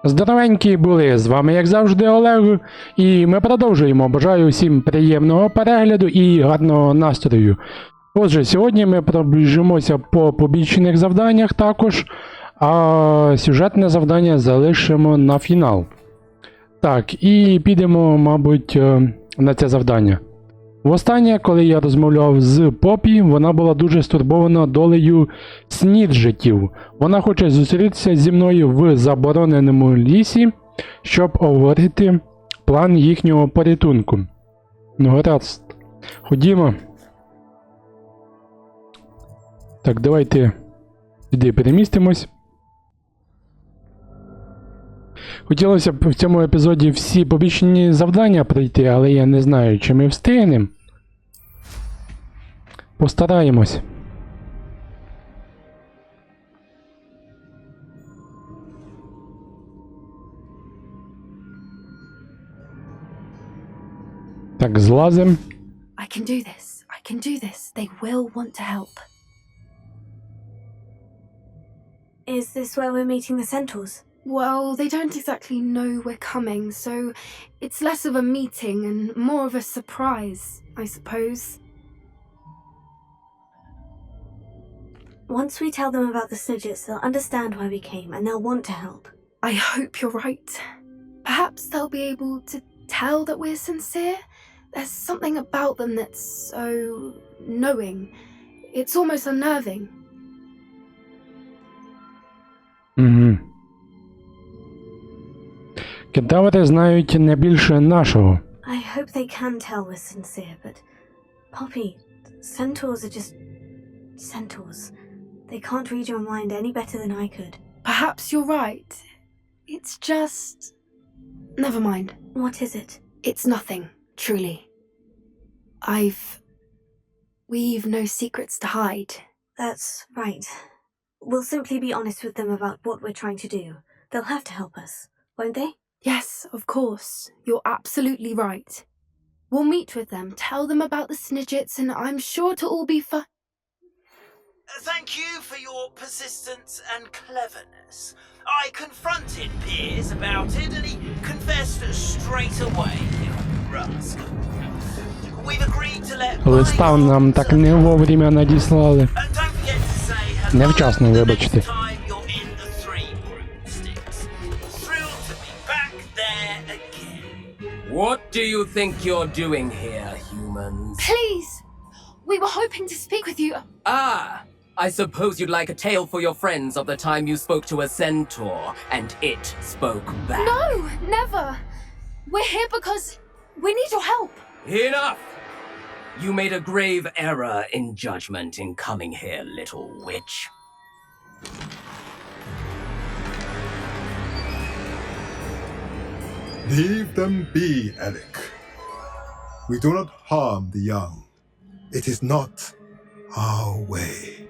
Здоровенькі були, з вами як завжди Олег, і ми продовжуємо. Бажаю всім приємного перегляду і гарного настрою. Отже, сьогодні ми пробіжимося по побічних завданнях також, а сюжетне завдання залишимо на фінал. Так, і підемо, мабуть, на це завдання. Востаннє, коли я розмовляв з Попі, вона була дуже стурбована долею сніджитів. Вона хоче зустрітися зі мною в забороненому лісі, щоб обговорити план їхнього порятунку. Ну, гаразд. Ходімо. Так, давайте сюди перемістимось. Хотілося б в цьому епізоді всі побічні завдання пройти, але я не знаю, чи ми встигнемо. Постараємось. Так, злазим. I can do this. I can do this. They will want to help. Is this where we're meeting the centaurs? Well, they don't exactly know we're coming, so it's less of a meeting and more of a surprise, I suppose. Once we tell them about the Snidgets, they'll understand why we came and they'll want to help. I hope you're right. Perhaps they'll be able to tell that we're sincere. There's something about them that's so knowing. It's almost unnerving. Угу. Кентаври знають не більше нашого. I hope they can tell we're sincere, but Poppy, centaurs are just centaurs. They can't read your mind any better than I could. Perhaps you're right. It's just... Never mind. What is it? It's nothing, truly. We've no secrets to hide. That's right. We'll simply be honest with them about what we're trying to do. They'll have to help us, won't they? Yes, of course. You're absolutely right. We'll meet with them, tell them about the Snidgets, and I'm sure to all be Thank you for your persistence and cleverness. I confronted Piers about it and he confessed straight away. Rascal. We've agreed to let Листа нам так не вовремя надіслали. And don't forget to say hello Невчасно, the next вибачте. time you're in the Three Broomsticks. Thrilled to be back there again. What do you think you're doing here, humans? Please! We were hoping to speak with you. Ah! I suppose you'd like a tale for your friends of the time you spoke to a centaur, and it spoke back. No, never. We're here because we need your help. Enough! You made a grave error in judgment in coming here, little witch. Leave them be, Alec. We do not harm the young. It is not our way.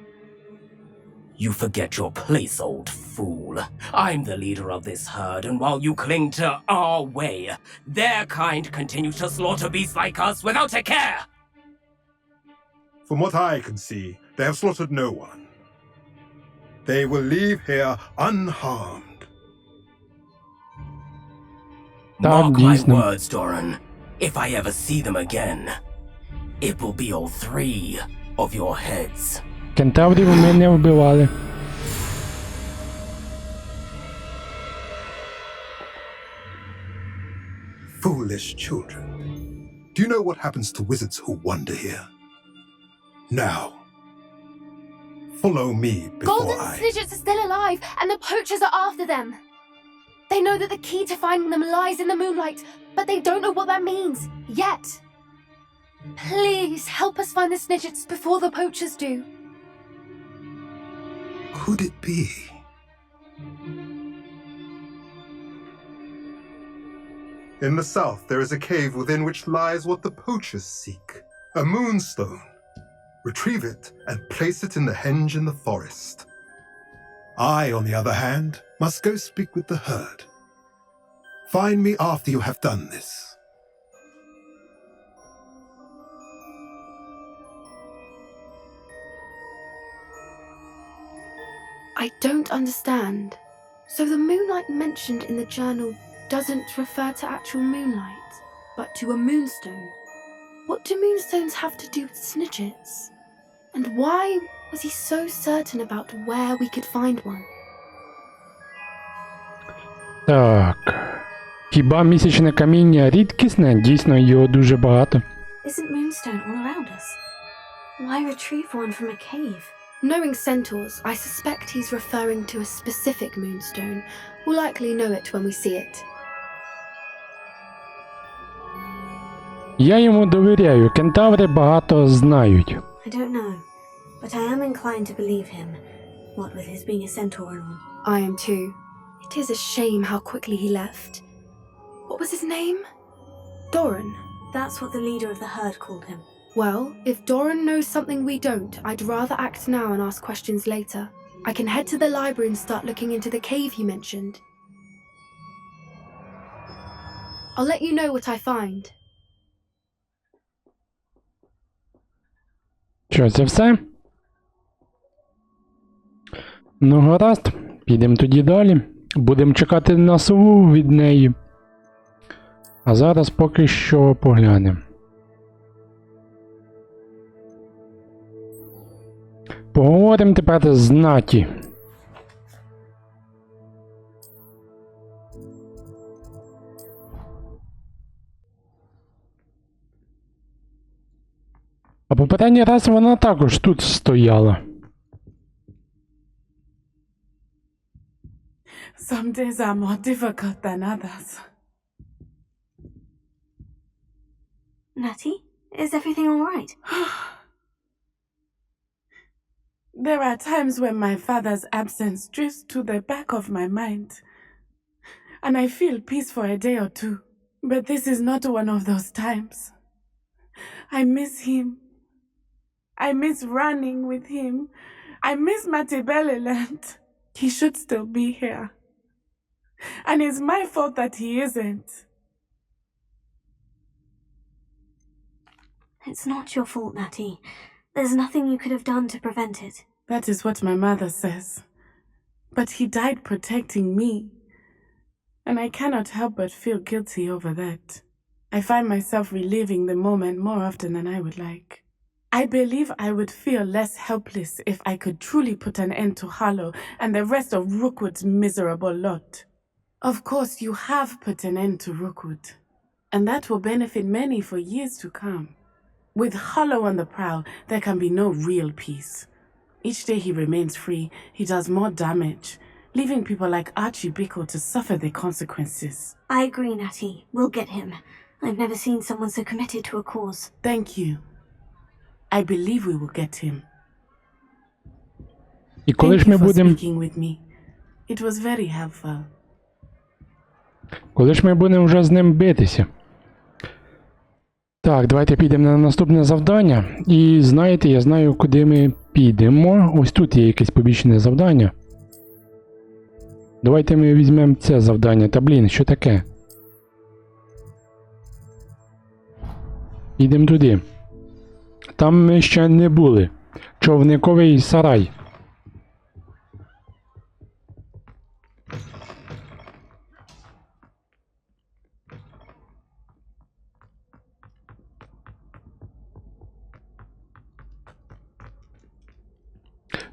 You forget your place, old fool. I'm the leader of this herd, and while you cling to our way, their kind continue to slaughter beasts like us without a care! From what I can see, they have slaughtered no one. They will leave here unharmed. Mark my дійсно. words, Doran. If I ever see them again, it will be all three of your heads. Кентаврів ми не вбивали. Foolish children. Do you know what happens to wizards who wander here? Now, follow me before Golden I... Snidgets are still alive, and the poachers are after them. They know that the key to finding them lies in the moonlight, but they don't know what that means, yet. Please help us find the Snidgets before the poachers do. Could it be? In the south, there is a cave within which lies what the poachers seek. A moonstone. Retrieve it and place it in the henge in the forest. I, on the other hand, must go speak with the herd. Find me after you have done this. I don't understand. So the moonlight mentioned in the journal doesn't refer to actual moonlight, but to a moonstone. What do moonstones have to do with snitches? And why was he so certain about where we could find one? Так. Хіба місячне каміння рідкісне? Дійсно, його дуже багато. Isn't moonstone all around us? Why retrieve one from a cave? Knowing centaurs, I suspect he's referring to a specific moonstone. We'll likely know it when we see it. Я йому довіряю, кентаври багато знають. I don't know, but I am inclined to believe him. What with his being a centaur and all. I am too. It is a shame how quickly he left. What was his name? Doran. That's what the leader of the herd called him. Well, if Doran knows something we don't, I'd rather act now and ask questions later. I can head to the library and start looking into the cave you mentioned. I'll let you know what I find. Що, це все? Ну, гаразд. Підемо тоді далі. Будемо чекати на сову від неї. А зараз поки що поглянемо. Поговоримо тепер з Наті. А попередній раз вона також тут стояла. Some days are more difficult than others. Natty, is everything all right? There are times when my father's absence drifts to the back of my mind, and I feel peace for a day or two. But this is not one of those times. I miss him. I miss running with him. I miss Matibeleland. He should still be here. And it's my fault that he isn't. It's not your fault, Natty. There's nothing you could have done to prevent it. That is what my mother says. But he died protecting me. And I cannot help but feel guilty over that. I find myself reliving the moment more often than I would like. I believe I would feel less helpless if I could truly put an end to Harlow and the rest of Rookwood's miserable lot. Of course, you have put an end to Rookwood, and that will benefit many for years to come. With Harlow on the prowl, there can be no real peace. Each day he remains free, he does more damage, leaving people like Archie Bickle to suffer the consequences. I agree, Natty. We'll get him. I've never seen someone so committed to a cause. Thank you. I believe we will get him. І коли Thank ж ми you for будемо... speaking with me. It was very helpful. Коли ж ми будемо вже з ним битися? Так, давайте підемо на наступне завдання. І знаєте, я знаю, куди ми підемо. Ось тут є якесь побічне завдання. Давайте ми візьмемо це завдання. Та блін, що таке? Підемо туди. Там ми ще не були. Човниковий сарай.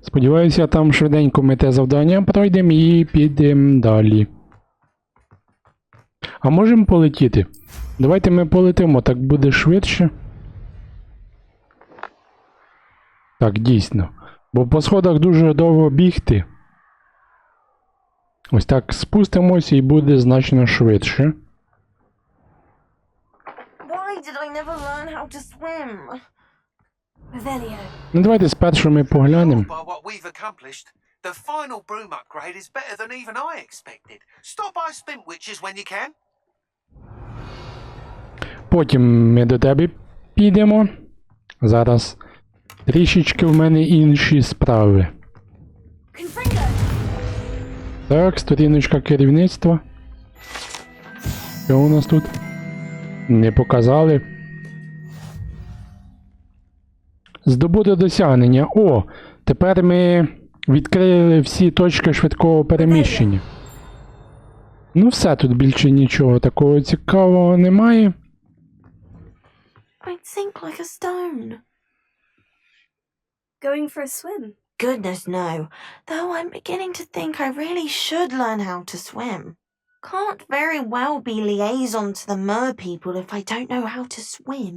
Сподіваюся, там швиденько ми те завдання пройдемо і підемо далі. А можемо полетіти? Давайте ми полетимо, так буде швидше. Так, дійсно. Бо по сходах дуже довго бігти. Ось так спустимося і буде значно швидше. Why did I never learn how to swim? Revelio. Ну давайте спершу ми поглянемо. By what we've accomplished, the final broom upgrade is better than even I expected. Stop by Spintwitches when you can. Потім ми до тебе підемо. Зараз трішечки в мене інші справи. Так, сторіночка керівництва. Що у нас тут? Не показали. Здобути досягнення. О, тепер ми відкрили всі точки швидкого переміщення. Ну все, тут більше нічого такого цікавого немає. I'd sink like a stone. Going for a swim? Goodness, no. Though I'm beginning to think I really should learn how to swim. Can't very well be liaison to the mer people if I don't know how to swim.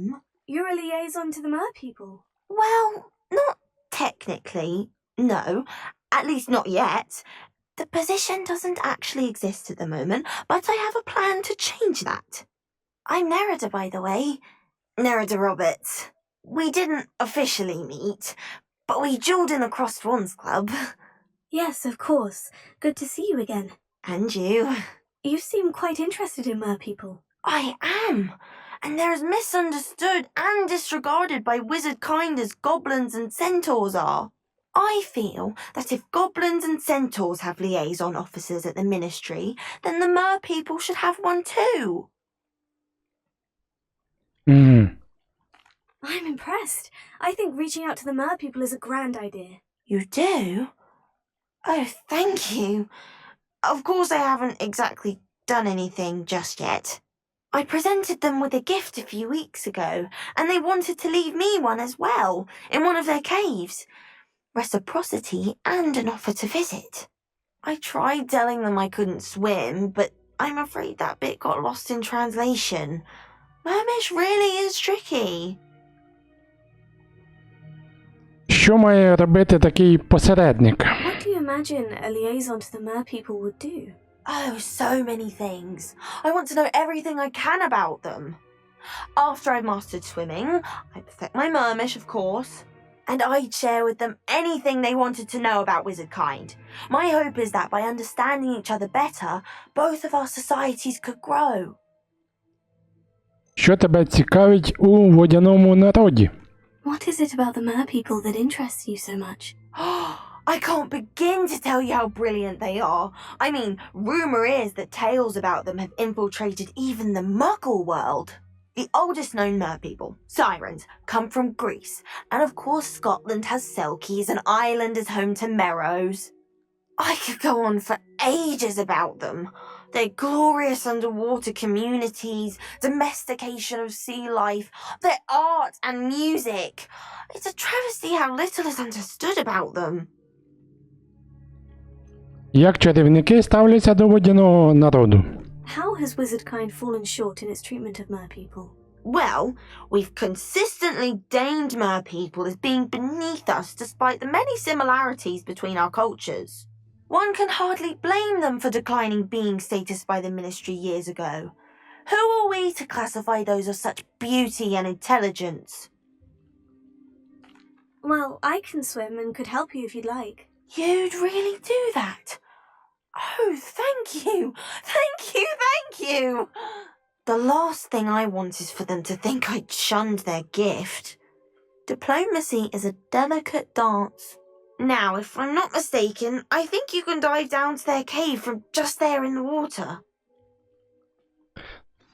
You're a liaison to the mer people. Well, not technically, no. At least not yet. The position doesn't actually exist at the moment, but I have a plan to change that. I'm Nerida, by the way. Nerida Roberts. We didn't officially meet, but we duelled in the Crossed Wands Club. Yes, of course. Good to see you again. And you. You seem quite interested in mer people. I am. And they're as misunderstood and disregarded by wizard kind as goblins and centaurs are. I feel that if goblins and centaurs have liaison officers at the ministry, then the mer people should have one too. I'm impressed. I think reaching out to the mer people is a grand idea. You do? Oh, thank you. Of course I haven't exactly done anything just yet. I presented them with a gift a few weeks ago, and they wanted to leave me one as well, in one of their caves. Reciprocity and an offer to visit. I tried telling them I couldn't swim, but I'm afraid that bit got lost in translation. Mermish really is tricky. Що має робити такий посередник? What do you imagine a liaison to the mer people would do? Oh, so many things. I want to know everything I can about them. After I've mastered swimming, I perfect my mermish, of course, and I'd share with them anything they wanted to know about wizard kind. My hope is that by understanding each other better, both of our societies could grow. Що тебе цікавить у водяному народі? What is it about the mer people that interests you so much? I can't begin to tell you how brilliant they are. I mean, rumour is that tales about them have infiltrated even the Muggle world. The oldest known mer people, sirens, come from Greece. And of course Scotland has Selkies and Ireland is home to Merrows. I could go on for ages about them. Their glorious underwater communities, domestication of sea life, their art and music. It's a travesty how little is understood about them. Як чарівники ставляться до водяного народу? How has wizard kind fallen short in its treatment of mer people? Well, we've consistently deemed mer people as being beneath us despite the many similarities between our cultures. One can hardly blame them for declining being status by the ministry years ago. Who are we to classify those of such beauty and intelligence? Well, I can swim and could help you if you'd like. You'd really do that? Oh, thank you! Thank you, thank you! The last thing I want is for them to think I'd shunned their gift. Diplomacy is a delicate dance. Now, if I'm not mistaken, I think you can dive down to their cave from just there in the water.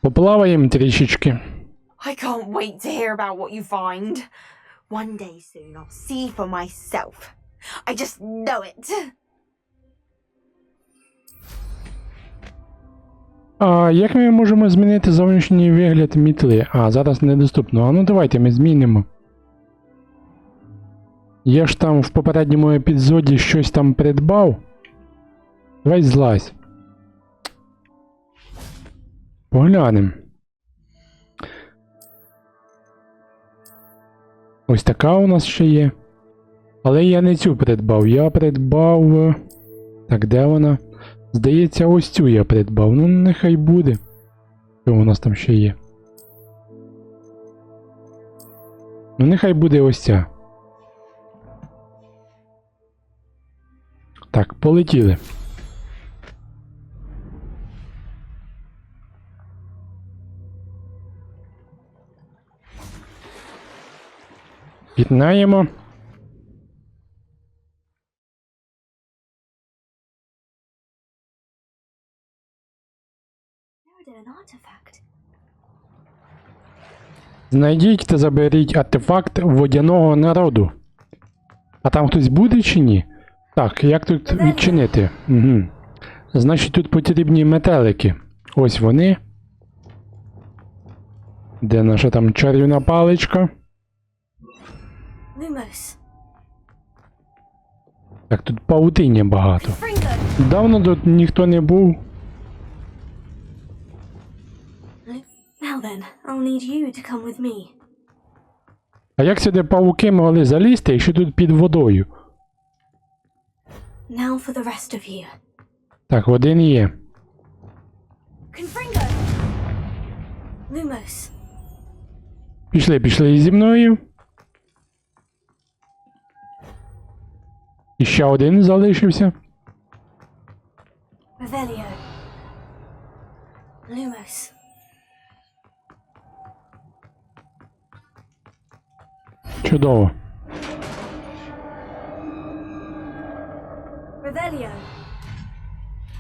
Поплаваємо трішечки. I can't wait to hear about what you find. One day soon I'll see for myself. I just know it. А як ми можемо змінити зовнішній вигляд мітли? А, зараз недоступно. А ну давайте ми змінимо. Я ж там в попередньому епізоді щось там придбав. Давай злазь. Поглянемо. Ось така у нас ще є. Але я не цю придбав. Я придбав... Так, де вона? Здається, ось цю я придбав. Ну, нехай буде. Що у нас там ще є? Ну, нехай буде ось ця. Так, полетіли. Пітнаємо. Знайдіть та заберіть артефакт водяного народу. А там хтось буде чи ні? Так, як тут відчинити? Угу. Значить, тут потрібні метелики. Ось вони. Де наша там чарівна паличка? Lumos. Так, тут павутиння багато. Давно тут ніхто не був. Now then, I'll need you to come with me. А як сюди павуки могли залізти, якщо тут під водою? Now for the rest of you. Так, один є. Confringo! Lumos. Пішли зі мною. І ще один залишився. Revelio. Lumos. Чудово. Revelio.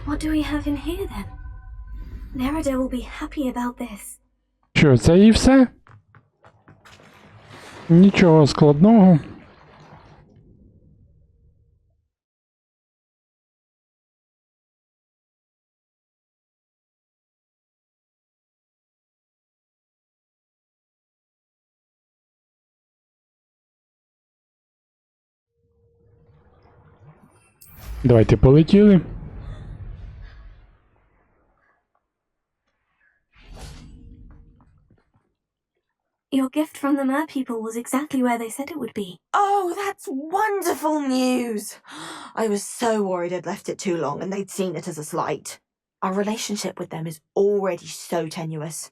What do we have in here then? Nerida will be happy about this. Що, це і все? Нічого складного. Давайте полетіли. Your gift from the Mer people was exactly where they said it would be. Oh, that's wonderful news! I was so worried I'd left it too long and they'd seen it as a slight. Our relationship with them is already so tenuous.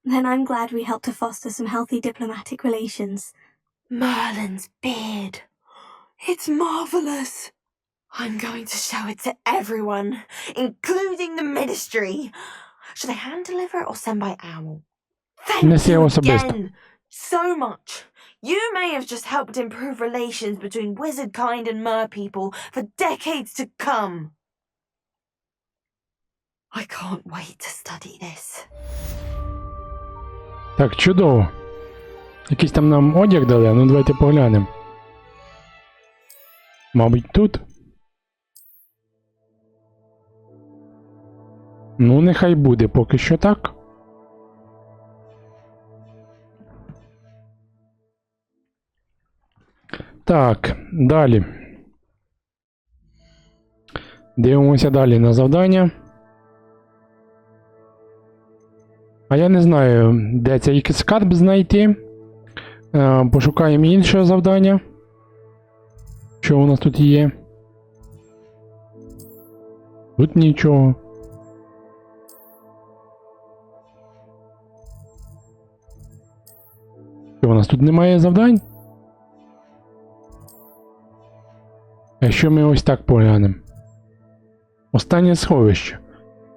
Then I'm glad we helped to foster some healthy diplomatic relations. Merlin's beard. It's marvelous. I'm going to show it to everyone, including the ministry. Should I hand deliver it or send by owl? Thank Неси you особисто. again so much. You may have just helped improve relations between wizard kind and mer people for decades to come. I can't wait to study this. Так, чудово. Якийсь там нам одяг дали, ну давайте поглянемо. Мабуть, тут. Ну, нехай буде поки що так. Так, далі. Дивимося далі на завдання. А я не знаю, де цей скарб знайти. Пошукаємо інше завдання. Що у нас тут є? Тут нічого. Що у нас тут немає завдань? Якщо ми ось так поглянемо. Останнє сховище.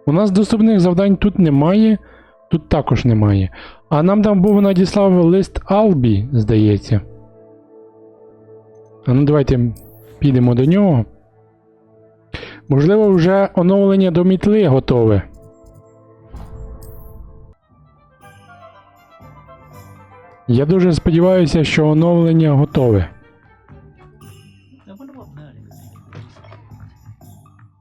У нас доступних завдань тут немає, тут також немає. А нам там був надіслав лист Албі, здається. А ну давайте підемо до нього. Можливо, вже оновлення до мітли готове. Я дуже сподіваюся, що оновлення готове.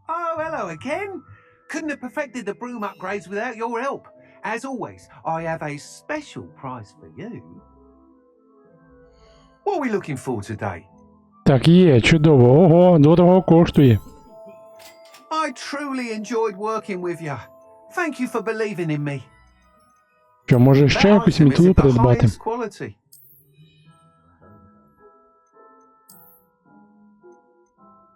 Oh, hello again. Couldn't have perfected the broom upgrades without your help. As always, I have a special prize for you. What are we looking for today? Так, є, чудово. Ого, дорого коштує. I truly enjoyed working with you. Thank you for believing in me. Що, може ще That якусь item is мітлу of the придбати? highest quality.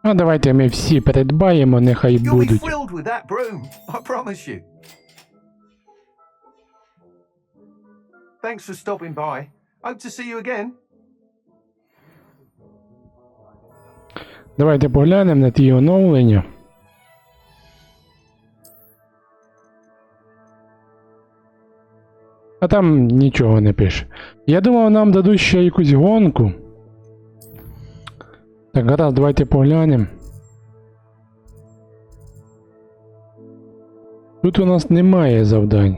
А давайте ми всі придбаємо, нехай You'll be будуть. thrilled with that broom, I promise you. Thanks for stopping by. Hope to see you again. Давайте поглянемо на ті оновлення. А там нічого не пише. Я думав, нам дадуть ще якусь гонку. Так, гаразд, давайте поглянемо. Тут у нас немає завдань.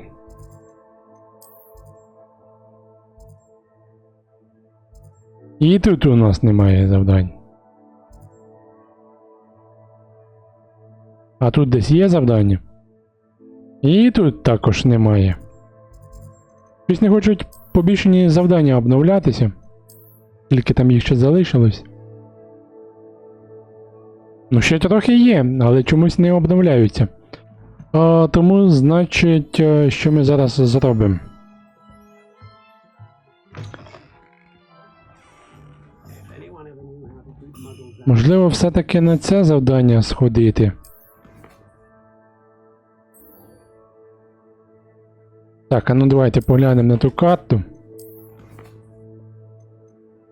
І тут у нас немає завдань. А тут десь є завдання? І тут також немає. Щось не хочуть побільшені завдання обновлятися. Тільки там їх ще залишилось. Ну, ще трохи є, але чомусь не обновляються. Тому, значить, що ми зараз зробимо? Можливо, все-таки на це завдання сходити. Так, а ну давайте поглянемо на ту карту.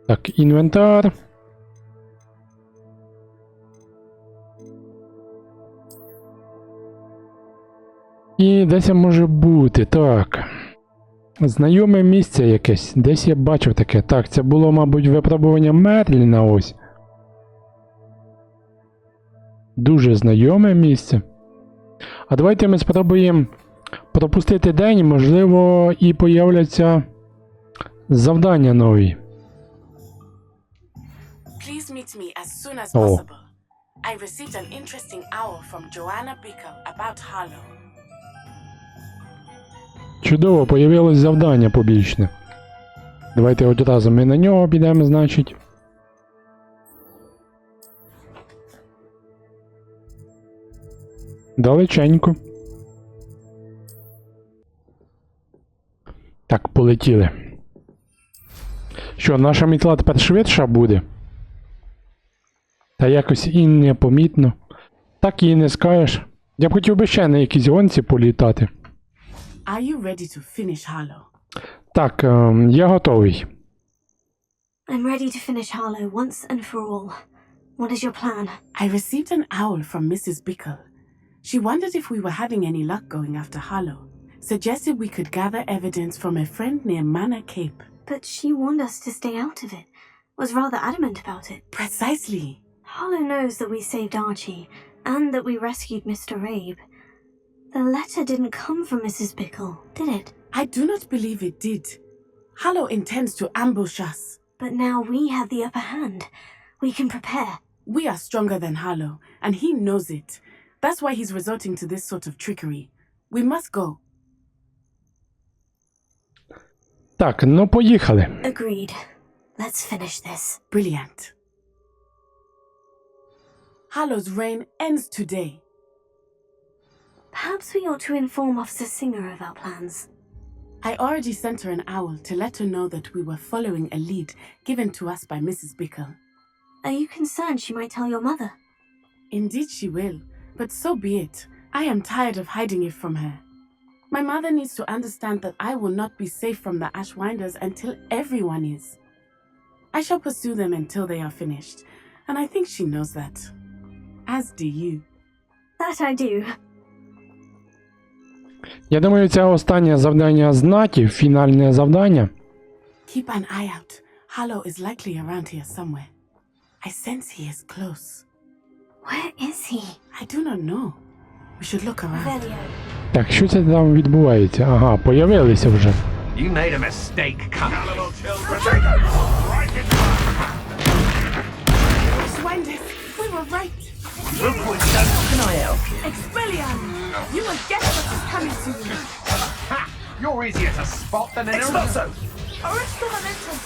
Так, інвентар. І десь може бути, так. Знайоме місце якесь, десь я бачив таке. Так, це було, мабуть, випробування Мерліна ось. Дуже знайоме місце. А давайте ми спробуємо пропустити день, можливо, і появляться завдання нові. Please meet me as soon as possible. I received an interesting owl from Joanna Bickle about Harlow. Чудово, появилось завдання побічне. Давайте одразу ми на нього підемо, значить. Далеченько. Так, полетіли. Що, наша мітла тепер швидша буде? Та якось і непомітно. Так і не скажеш. Я б хотів би ще на якійсь гонці політати. Are you ready to finish Harlow? Так, я готовий. I'm ready to finish Harlow once and for all. What is your plan? I received an owl from Mrs. Bickle. She wondered if we were having any luck going after Harlow. Suggested we could gather evidence from a friend near Manor Cape. But she warned us to stay out of it. Was rather adamant about it. Precisely. Harlow knows that we saved Archie, and that we rescued Mr. Rabe. The letter didn't come from Mrs. Bickle, did it? I do not believe it did. Harlow intends to ambush us. But now we have the upper hand. We can prepare. We are stronger than Harlow, and he knows it. That's why he's resorting to this sort of trickery. We must go. Так, ну поїхали. Agreed. Let's finish this. Brilliant. Harlow's reign ends today. Perhaps we ought to inform Officer Singer of our plans. I already sent her an owl to let her know that we were following a lead given to us by Mrs. Bickle. Are you concerned she might tell your mother? Indeed she will, but so be it. I am tired of hiding it from her. My mother needs to understand that I will not be safe from the Ashwinders until everyone is. I shall pursue them until they are finished, and I think she knows that. As do you. That I do. Я думаю, це останнє завдання знатів, фінальне завдання. Keep an eye out. Harlow is likely around here somewhere. I sense he is close. Where is he? I do not know. We should look around. Velio. Так, що це там відбувається? Ага, появилися вже. You made a mistake, cunt. Ashwinders, we were right. Can I help you? Expelliarmus! You will guess what is coming to you. Ha! You're easier to spot than an Expulso! Arrest the momentum.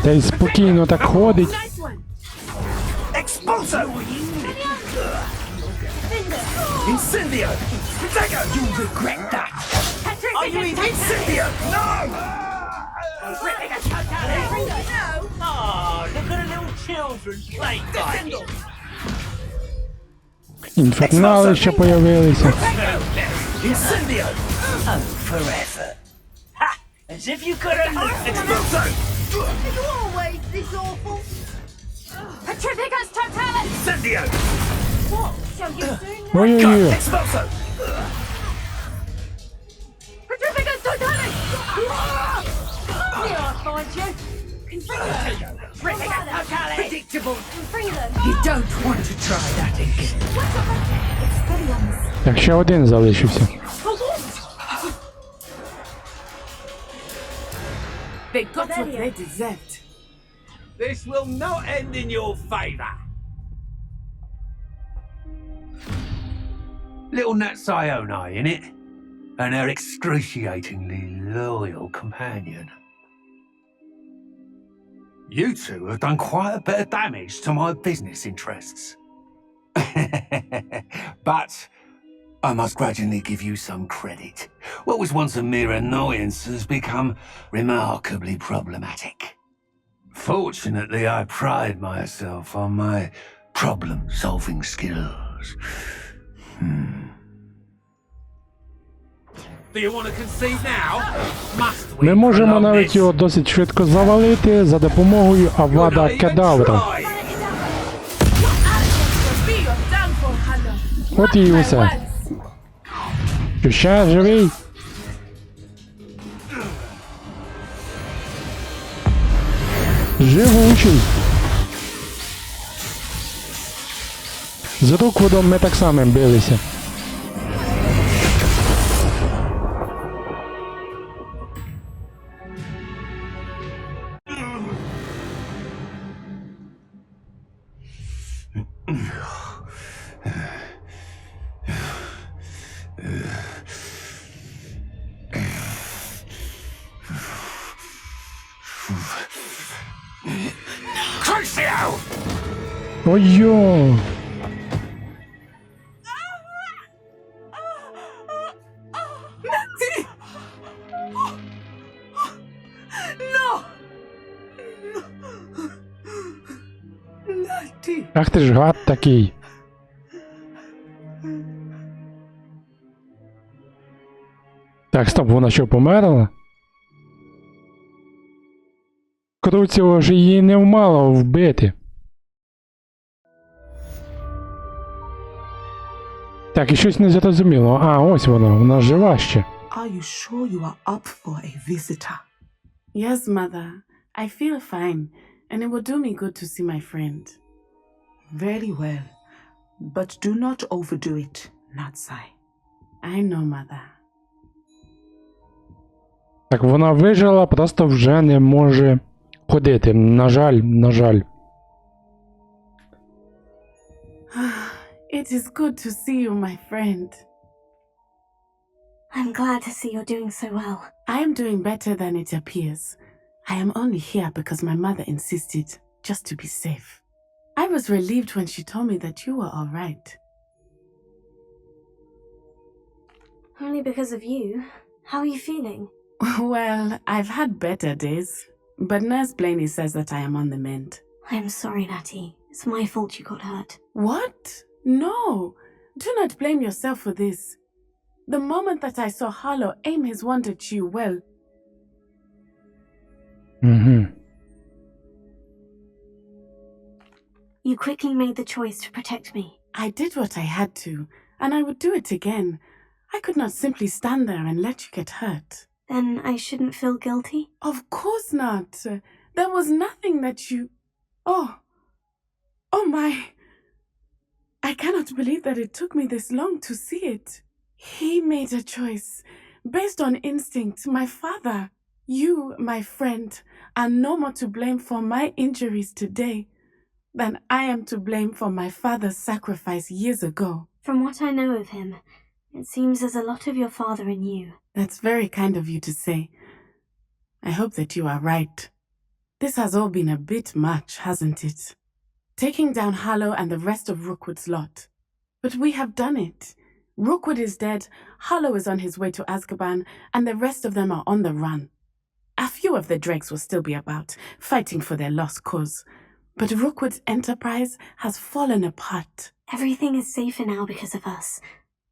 Та й спокійно так ходить. Nice one. Expulso! Incendio! Protego! You'll regret that! Are you Incendio? No! Oh, look at the little children playing. Інфернали ще появилися. Incendio! Oh, forever. Ha! As if you could have looked. Expulso! Are you always this awful? Petrificus totalis! Incendio! What shall you do now? Ой-ой-ой. Expulso! Petrificus totalis! Here I find you. Petrificus totalis! Predictable! Free them! You don't want to try that again. Так, ще один залишився. They got what they deserved. This will not end in your favour. Little Nat Sione, innit? And her excruciatingly loyal companion. You two have done quite a bit of damage to my business interests. But I must grudgingly give you some credit. What was once a mere annoyance has become remarkably problematic. Fortunately, I pride myself on my problem-solving skills. Do you want to concede now? Must we Ми можемо prolong навіть this? його досить швидко завалити за допомогою You're Авада not even Кедавра. trying. От і усе. Що ще живий? Живучий. З Руквудом ми так само билися. Crucio! Ой-йо! Ах ти ж гад такий. Так, стоп, вона що, померла? Круціо ж її не вмало вбити. Так, і щось не зрозуміло. А, ось вона жива ще. Are you sure you are up for a visitor? Yes, Mother. I feel fine, and it will do me good to see my friend. Very well. But do not overdo it, Natsai. I know, Mother. Так, вона вижила, просто вже не може ходити. На жаль, на жаль. It is good to see you, my friend. I'm glad to see you're doing so well. I am doing better than it appears. I am only here because my mother insisted, just to be safe. I was relieved when she told me that you were all right. Only because of you. How are you feeling? Well, I've had better days, but Nurse Blaney says that I am on the mend. I'm sorry, Natty. It's my fault you got hurt. What? No! Do not blame yourself for this. The moment that I saw Harlow aim his wand at you, well... Угу. You quickly made the choice to protect me. I did what I had to, and I would do it again. I could not simply stand there and let you get hurt. Then I shouldn't feel guilty? Of course not. There was nothing that you... Oh my... I cannot believe that it took me this long to see it. He made a choice. Based on instinct, my father. You, my friend, are no more to blame for my injuries today than I am to blame for my father's sacrifice years ago. From what I know of him, it seems there's a lot of your father in you. That's very kind of you to say. I hope that you are right. This has all been a bit much, hasn't it? Taking down Harlow and the rest of Rookwood's lot. But we have done it. Rookwood is dead, Harlow is on his way to Azkaban, and the rest of them are on the run. A few of the dregs will still be about, fighting for their lost cause. But Rookwood's enterprise has fallen apart. Everything is safer now because of us.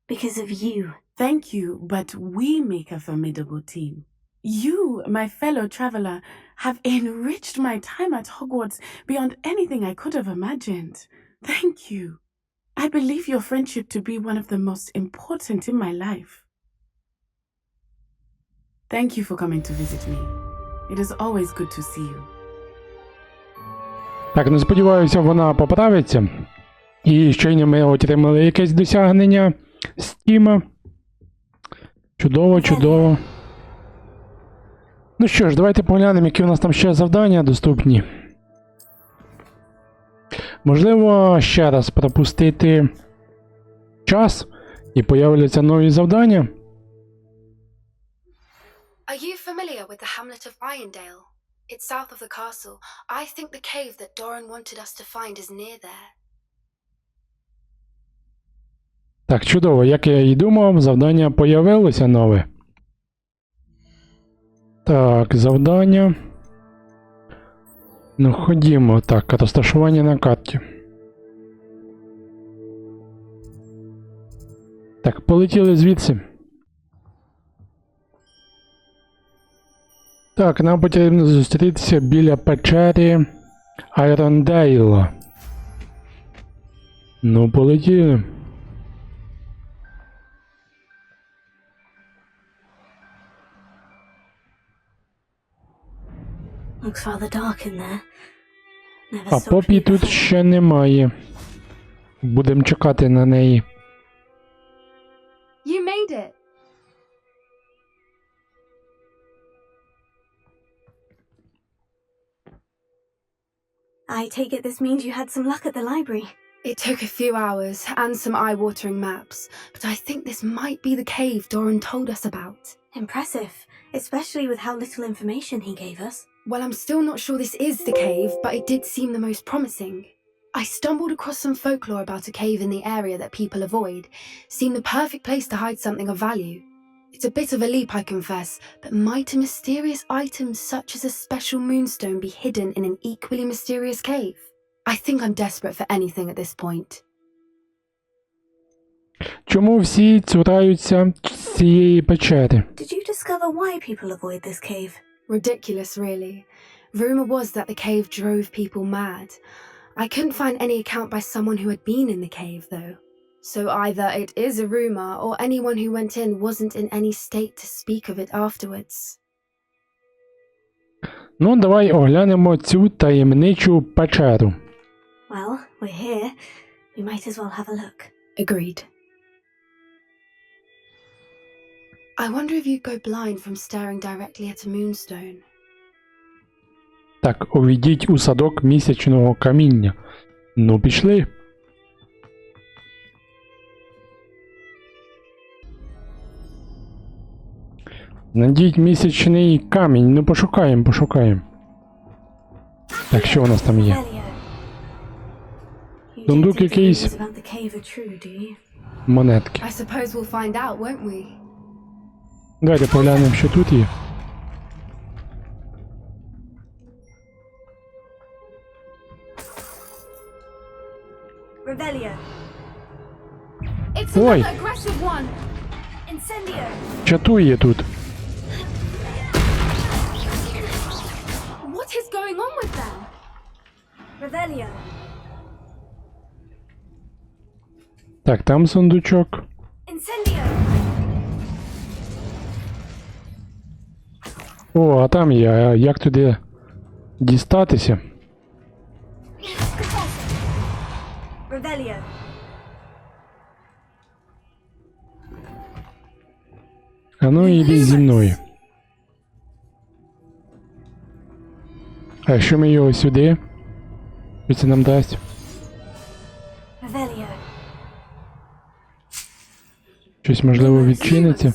Because of you. Thank you, but we make a formidable team. You, my fellow traveler, have enriched my time at Hogwarts beyond anything I could have imagined. Thank you. I believe your friendship to be one of the most important in my life. Thank you for coming to visit me. It is always good to see you. Так, ну сподіваюся, вона поправиться. І щойно ми отримали якесь досягнення з Тіма. Чудово, чудово. Ну що ж, давайте поглянемо, які у нас там ще завдання доступні. Можливо, ще раз пропустити час і появляться нові завдання? Are you familiar with the hamlet of Irondale? It's south of the castle. I think the cave that Doran wanted us to find is near there. Так, чудово, як я і думав, завдання появилося нове. Так, завдання. Ну, ходімо. Так, розташування на карті. Так, полетіли звідси. Так, нам потрібно зустрітися біля печери Айрондейла. Ну, полетіли. Looks rather dark in there. Never А stopped Попі me тут before. ще немає. Будемо чекати на неї. You made it! I take it this means you had some luck at the library. It took a few hours and some eye-watering maps, but I think this might be the cave Doran told us about. Impressive, especially with how little information he gave us. Well, I'm still not sure this is the cave, but it did seem the most promising. I stumbled across some folklore about a cave in the area that people avoid. Seemed the perfect place to hide something of value. It's a bit of a leap, I confess, but might a mysterious item such as a special moonstone be hidden in an equally mysterious cave? I think I'm desperate for anything at this point. Чому всі цураються цієї печери? Did you discover why people avoid this cave? Ridiculous, really. Rumour was that the cave drove people mad. I couldn't find any account by someone who had been in the cave, though. So either it is a rumour, or anyone who went in wasn't in any state to speak of it afterwards. Ну, давай оглянемо цю таємничу печеру. Well, we're here. We might as well have a look. Agreed. I wonder if you'd go blind from staring directly at a moonstone. Так, увійдіть у садок місячного каміння. Ну, пішли. Знайдіть місячний камінь. Ну, пошукаємо, пошукаємо. Так, що у нас там є? Elio. You Сундук don't think the якийсь. rumors about the cave are true, do you? Монетки. I suppose we'll find out, won't we? Давайте поглянемо, що тут є. Revelio. It's Oi. another aggressive one! Incendio. Чатує тут. What is going on with them? Revelio. Так, там сундучок. Incendio. О, а там є. А як туди дістатися? Revelio. А ну іди зі мною. А якщо ми його сюди? Що це нам дасть? Revelio. Щось можливо відчиниться?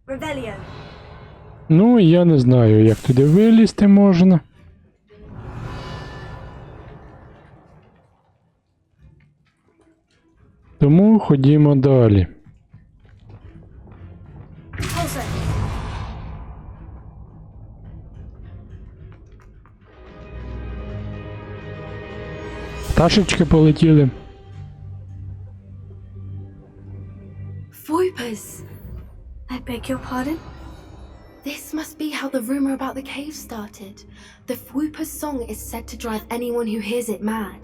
Revelio. Ну, я не знаю, як туди вилізти можна. Тому ходімо далі. Pulsar. Пташечки полетіли. Foipers! I beg your pardon? This must be how the rumor about the cave started. The Foipers song is said to drive anyone who hears it mad.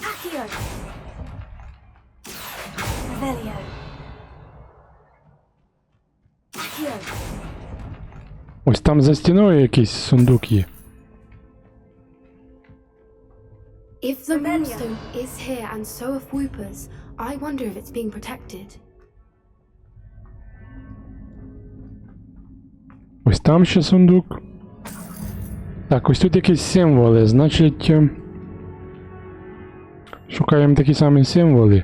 Accio. Revelio. Accio. Ось там за стіною якийсь сундук є. If the Revelio. moonstone is here and so are Foipers, I wonder if it's being protected. Ось там ще сундук. Так, ось тут якісь символи, значить... Шукаємо такі самі символи.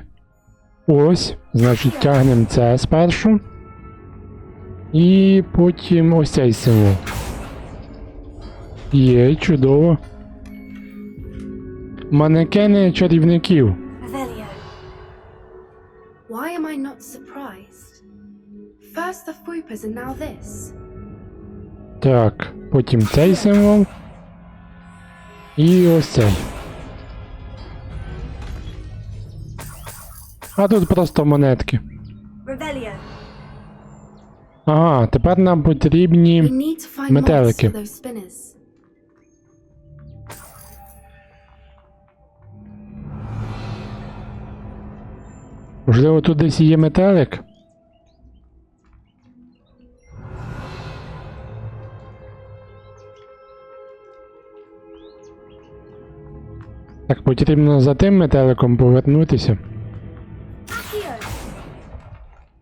Ось, значить, тягнемо це спершу. І потім ось цей символ. Є, чудово. Манекени чарівників. Revelio. Why am I not surprised? First the Fupas and now this. Так, потім цей символ. І ось цей. А тут просто монетки. Revelio. Ага, тепер нам We потрібні need to find moths метелики. for those spinners. Можливо, тут десь є метелик? Так, потрібно за тим метеликом повернутися. Accio.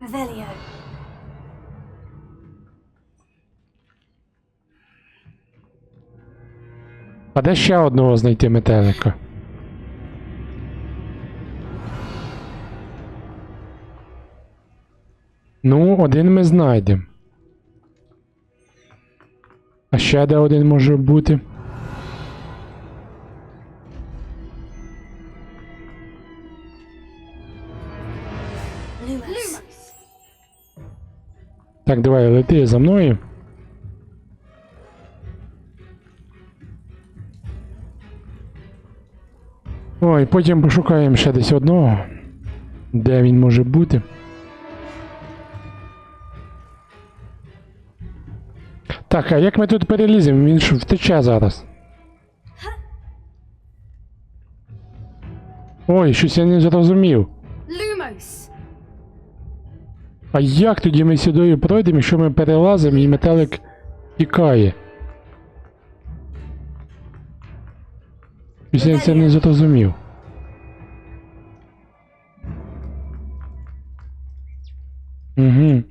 Revelio. А де ще одного знайти метелика? Ну, один ми знайдемо. А ще де один може бути? Lumos. Так, давай, лети за мною. Ой, потім пошукаємо ще десь одного. Де він може бути? Так, а як ми тут переліземо? Він ж втече зараз. Ой, щось я не зрозумів. Lumos! А як тоді ми сюди пройдемо, якщо ми перелазимо і метелик тікає? Щось я це не зрозумів. Угу.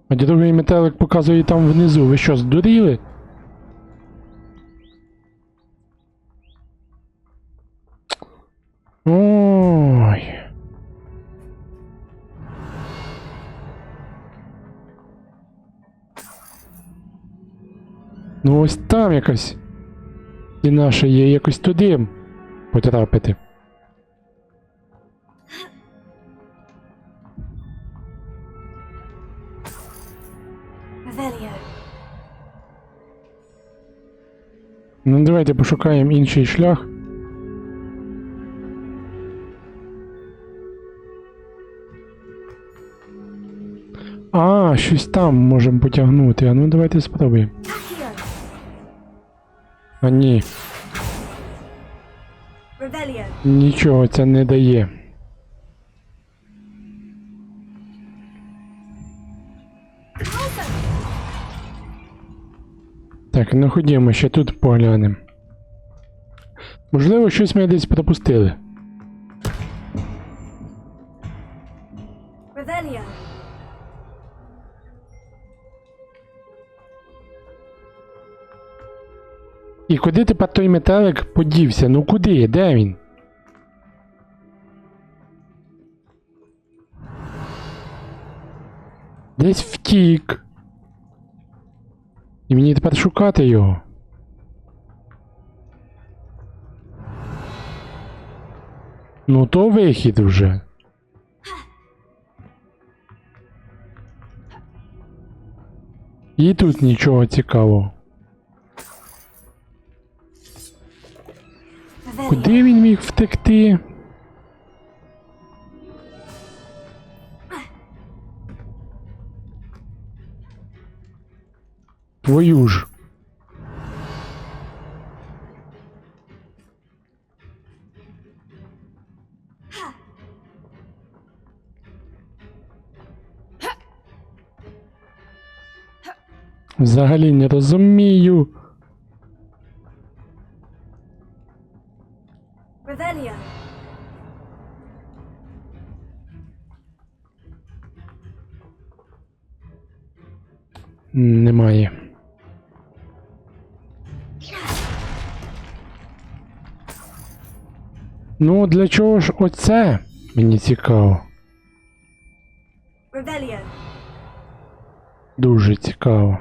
А другий метелик показує там внизу. Ви що, здуріли? Ой. Ну ось там якась і наша є, якось туди потрапити. Revelio. Ну давайте пошукаємо інший шлях. А, щось там можемо потягнути. А ну давайте спробуємо. Accio. А ні, Revelio. нічого це не дає. Так, ну ходімо, ще тут поглянемо. Можливо, щось ми десь пропустили. Revelio. І куди тепер той метелик подівся? Ну куди? Де він? Десь втік. І мені тепер шукати його. Ну то вихід вже. І тут нічого цікавого. Revelio. Куди він міг втекти? Твою ж. Взагалі не розумію. Revelio. Немає. Ну, для чого ж оце? Мені цікаво. Revelio. Дуже цікаво.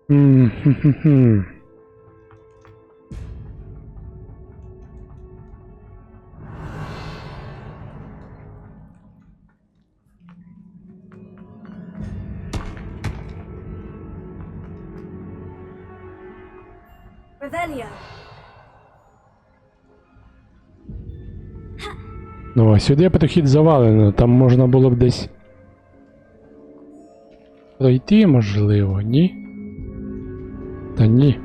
Хм. Revelio. Ну, а сюди прохід завалено, там можна було б десь пройти, можливо, ні? Та ні.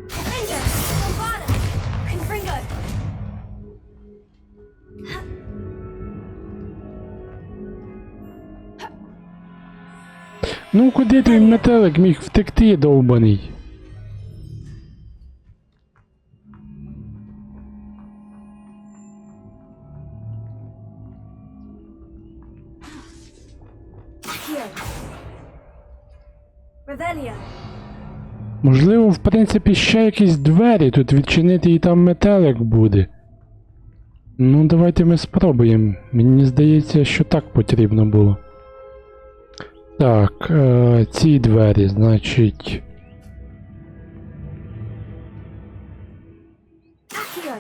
Ringo. Bombada. Confringo. Ну, куди той метелик міг втекти, довбаний? Accio. Revelio. Можливо, в принципі, ще якісь двері тут відчинити і там метелик буде. Ну, давайте ми спробуємо. Мені здається, що так потрібно було. Так, ці двері, значить. Accio.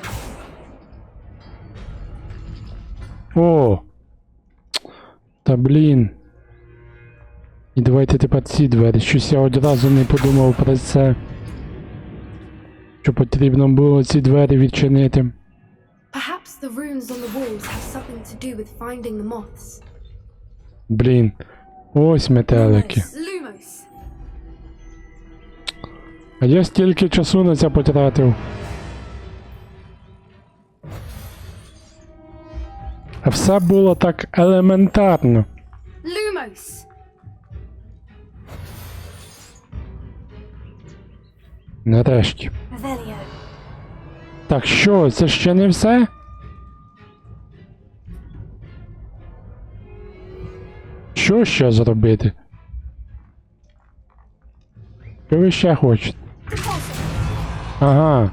О! Та блін. І давайте тепер ці двері. Щось я одразу не подумав про це. Що потрібно було ці двері відчинити. Perhaps the runes on the walls have something to do with finding the moths. Блін. Ось метелики. Lumos. А я стільки часу на це потратив. А все було так елементарно. Lumos. Нарешті. Revelio. Так що, це ще не все? Що ще зробити? Що ви ще хочете? Ага.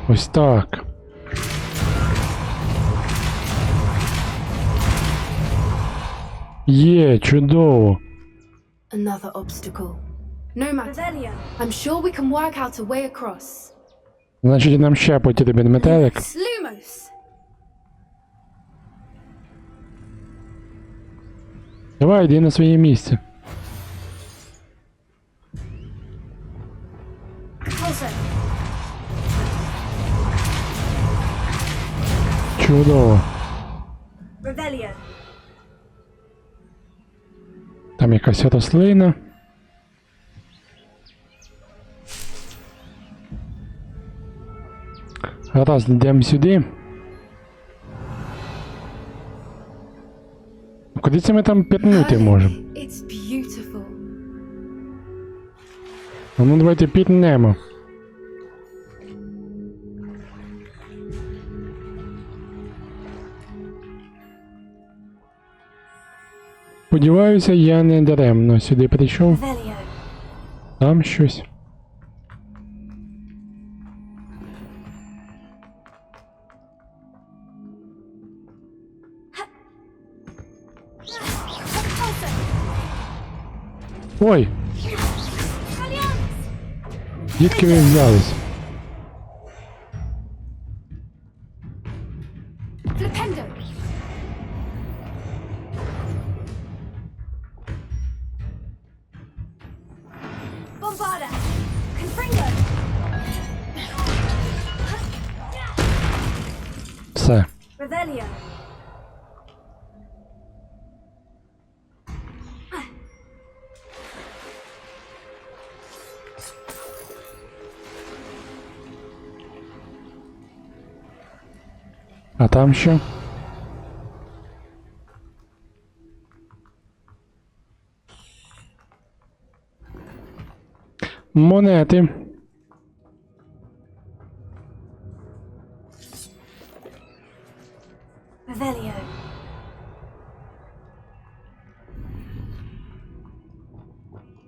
Ось так. Є, чудово. Another obstacle. No matter. Revelio. I'm sure we can work out a way across. Значить, нам ще потрібен метелик. Lumos. Давай, йди на своє місце. Pulso. Чудово. Revelio. Там якась рослина. Гаразд, йдемо сюди. Куди це ми там пітнути можемо? It's beautiful. А ну давайте пітнемо. Сподіваюся, я не даремно сюди прийшов. Revelio. Там щось. Ой! Звідки ви взялись? Flipendo. Bombada. Confringo. Все. Revelio. А там що? Монети. Revelio.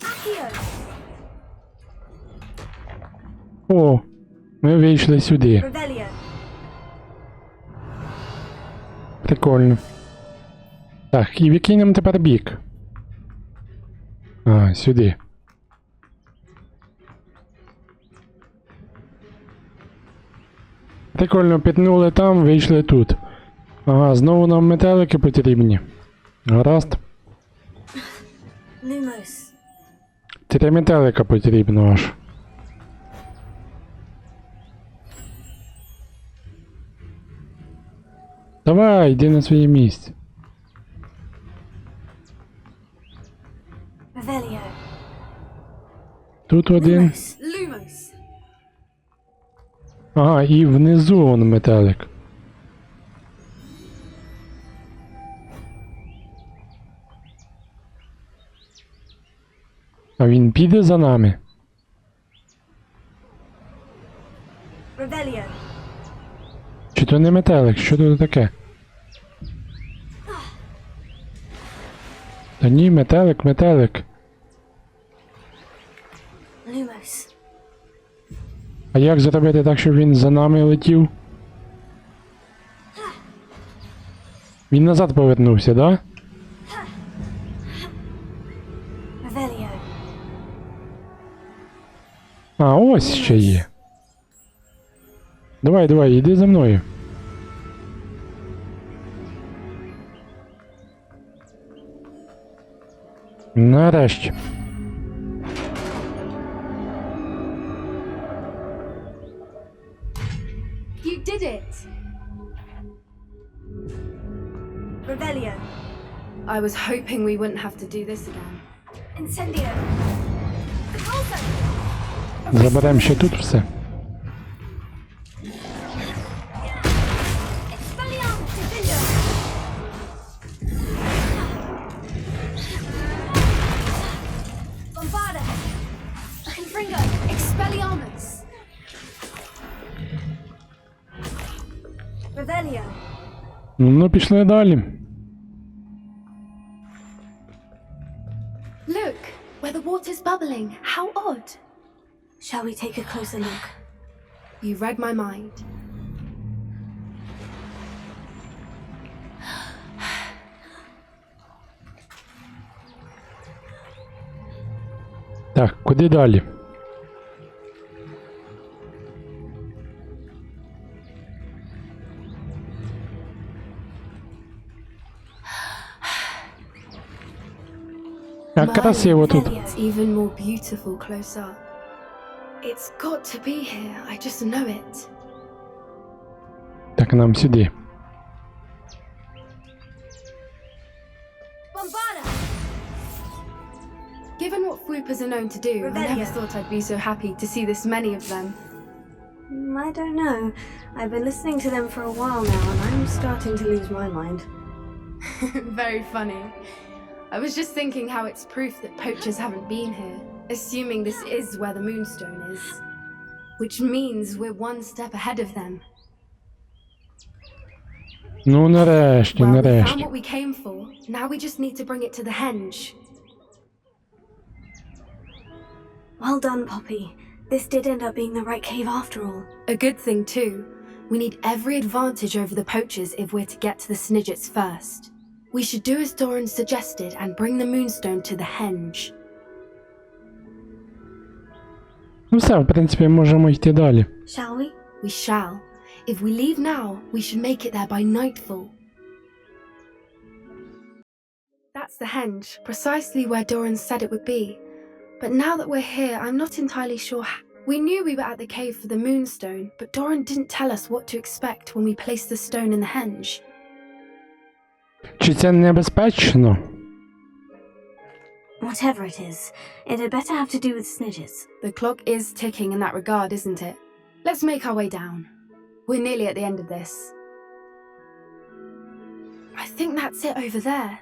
Accio. О, ми вийшли сюди. Revelio. Прикольно. Так, і в який нам тепер бік? А, сюди. Прикольно, пітнули там, вийшли тут. Ага, знову нам метелики потрібні. Гаразд. Lumos. 3 метелика потрібно аж. Давай, йди на своє місце. Revelio. Тут один. Lumos. Lumos. Ага, і внизу вон метелик. А він піде за нами? Revelio. Чи то не метелик? Що тут таке? Та ні, метелик, метелик. Lumos. А як зробити так, щоб він за нами летів? Він назад повернувся, да? Revelio. А, ось ще є. Давай, давай, іди за мною. Нарешті. You did it! Revelio. I was hoping we wouldn't have to do this again. Incendio. Repulsor. Заберемо ще тут все. Expelliarmus. Incendio. Bombarda. Confringo. Expelliarmus! Revelio. Ну, пішли далі. Look, where the water's bubbling. How odd. Shall we take a closer look? You read my mind. Так, куди далі? Як красиво тут. It's even more beautiful close up. It's got to be here. I just know it. Так, нам сюди. Bombarda. Given what Floopers are known to do, I never Revelio. thought I'd be so happy to see this many of them. I don't know. I've been listening to them for a while now, and I'm starting to lose my mind. Very funny. I was just thinking how it's proof that poachers haven't been here, assuming this is where the moonstone is. Which means we're one step ahead of them. Ну, нарешті, Well, we found нарешті. what we came for. Now we just need to bring it to the henge. Well done, Poppy. This did end up being the right cave after all. A good thing too. We need every advantage over the poachers if we're to get to the Snidgets first. We should do as Doran suggested and bring the moonstone to the henge. Ну все, в принципі, можемо йти далі. Shall we? We shall. If we leave now, we should make it there by nightfall. That's the henge, precisely where Doran said it would be. But now that we're here, I'm not entirely sure. We knew we were at the cave for the moonstone, but Doran didn't tell us what to expect when we placed the stone in the henge. Чи це небезпечно? Whatever it is, it had better have to do with Snidgets. The clock is ticking in that regard, isn't it? Let's make our way down. We're nearly at the end of this. I think that's it over there.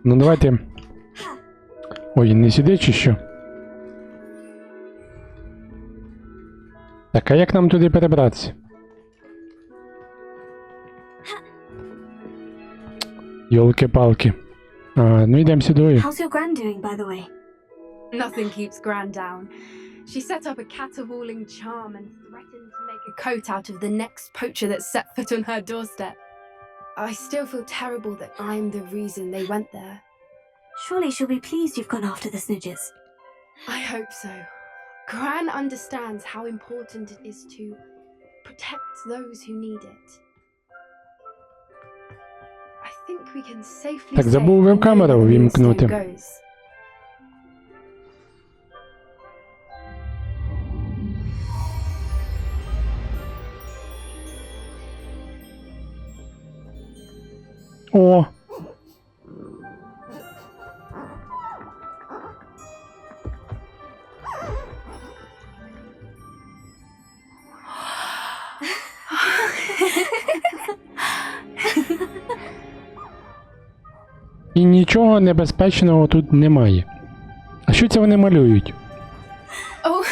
Ну давайте. Ой, не сюди чи що? Так, а як нам туди перебратися? Йолки-палки. Ну йдемо сюди. How's your grand doing, by the way? Nothing keeps Gran down. She set up a caterwauling charm and threatened to make a coat out of the next poacher that set foot on her doorstep. I still feel terrible that I'm the reason they went there. Surely she'll be pleased you've gone after the snidges. I hope so. Gran understands how important it is to protect those who need it. I think we can safely Так, say забув I know веб-камеру where the ввімкнути. moonstone goes. О! І нічого небезпечного тут немає. А що це вони малюють? Oh.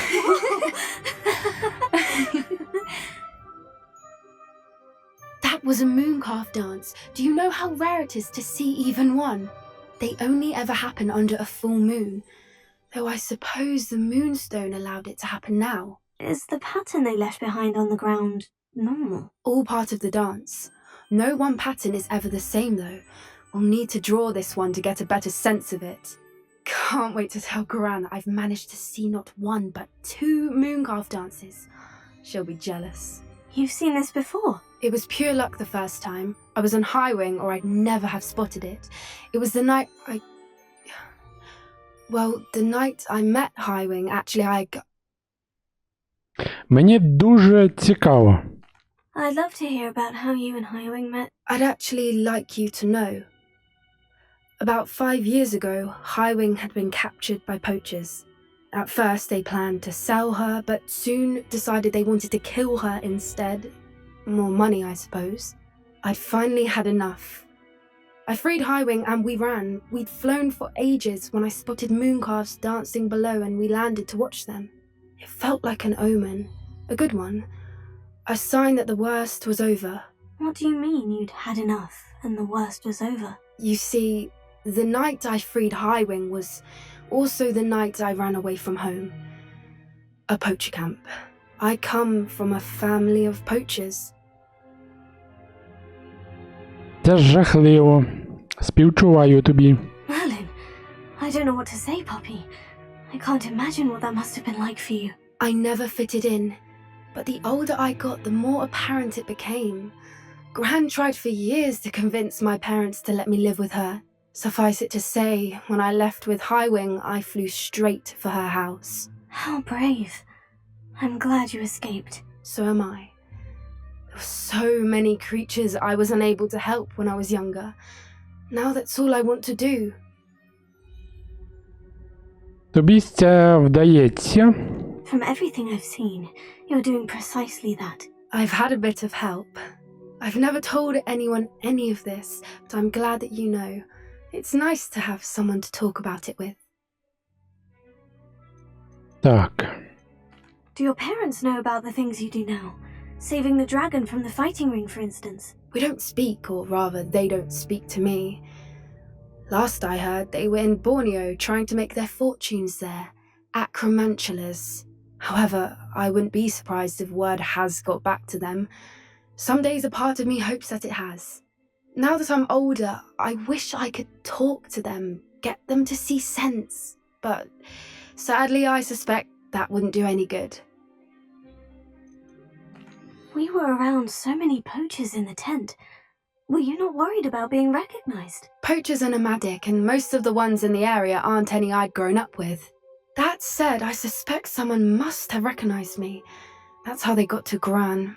That was a mooncalf dance. Do you know how rare it is to see even one? They only ever happen under a full moon. Though I suppose the moonstone allowed it to happen now. Is the pattern they left behind on the ground normal? All part of the dance. No one pattern is ever the same though. We'll need to draw this one to get a better sense of it. Can't wait to tell Gran that I've managed to see not one but 2 mooncalf dances. She'll be jealous. You've seen this before? It was pure luck the first time. I was on Highwing or I'd never have spotted it. It was the night the night I met Highwing, actually Мені дуже цікаво. I'd love to hear about how you and Highwing met. I'd actually like you to know. About 5 years ago, Highwing had been captured by poachers. At first they planned to sell her, but soon decided they wanted to kill her instead. More money, I suppose. I'd finally had enough. I freed Highwing and we ran. We'd flown for ages when I spotted mooncalves dancing below and we landed to watch them. It felt like an omen. A good one. A sign that the worst was over. What do you mean you'd had enough and the worst was over? You see, the night I freed Highwing was also the night I ran away from home. A poacher camp. I come from a family of poachers. Це жахливо. Співчуваю тобі. Merlin, I don't know what to say, Poppy. I can't imagine what that must have been like for you. I never fitted in, but the older I got, the more apparent it became. Gran tried for years to convince my parents to let me live with her. Suffice it to say, when I left with Highwing, I flew straight for her house. How brave. I'm glad you escaped. So am I. There were so many creatures I was unable to help when I was younger. Now that's all I want to do. Тобі це вдається. From everything I've seen, you're doing precisely that. I've had a bit of help. I've never told anyone any of this, but I'm glad that you know. It's nice to have someone to talk about it with. Так. Do your parents know about the things you do now? Saving the dragon from the fighting ring, for instance. We don't speak, or rather, they don't speak to me. Last I heard, they were in Borneo trying to make their fortunes there. Acromantulas. However, I wouldn't be surprised if word has got back to them. Some days a part of me hopes that it has. Now that I'm older, I wish I could talk to them, get them to see sense. But sadly, I suspect that wouldn't do any good. We were around so many poachers in the tent. Were you not worried about being recognized? Poachers are nomadic, and most of the ones in the area aren't any I'd grown up with. That said, I suspect someone must have recognized me. That's how they got to Gran.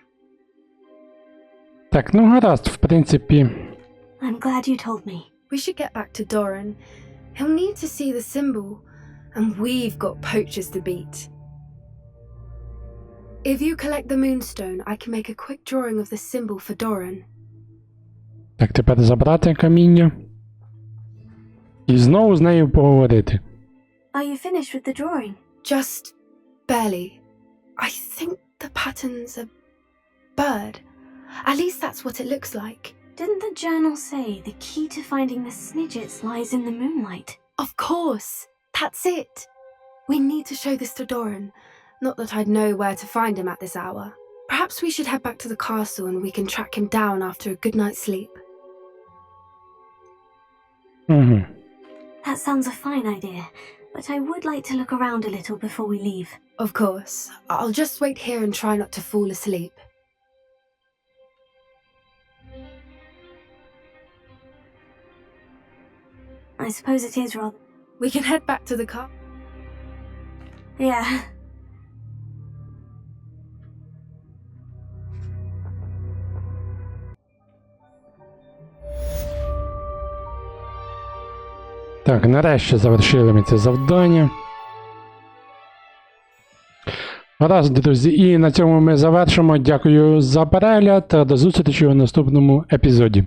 Так, ну гаразд, в принципі. I'm glad you told me. We should get back to Doran. He'll need to see the symbol, and we've got poachers to beat. If you collect the moonstone, I can make a quick drawing of the symbol for Doran. Так, тепер забрати каміння. І знову з нею поговорити. Are you finished with the drawing? Just barely. I think The pattern's a bird. At least that's what it looks like. Didn't the journal say the key to finding the Snidgets lies in the moonlight? Of course. That's it. We need to show this to Doran. Not that I'd know where to find him at this hour. Perhaps we should head back to the castle and we can track him down after a good night's sleep. That sounds a fine idea, but I would like to look around a little before we leave. Of course. I'll just wait here and try not to fall asleep. I suppose it is rather... We can head back to the car. Yeah. Так, нарешті завершили ми це завдання. Гаразд, друзі, і на цьому ми завершимо. Дякую за перегляд та до зустрічі у наступному епізоді.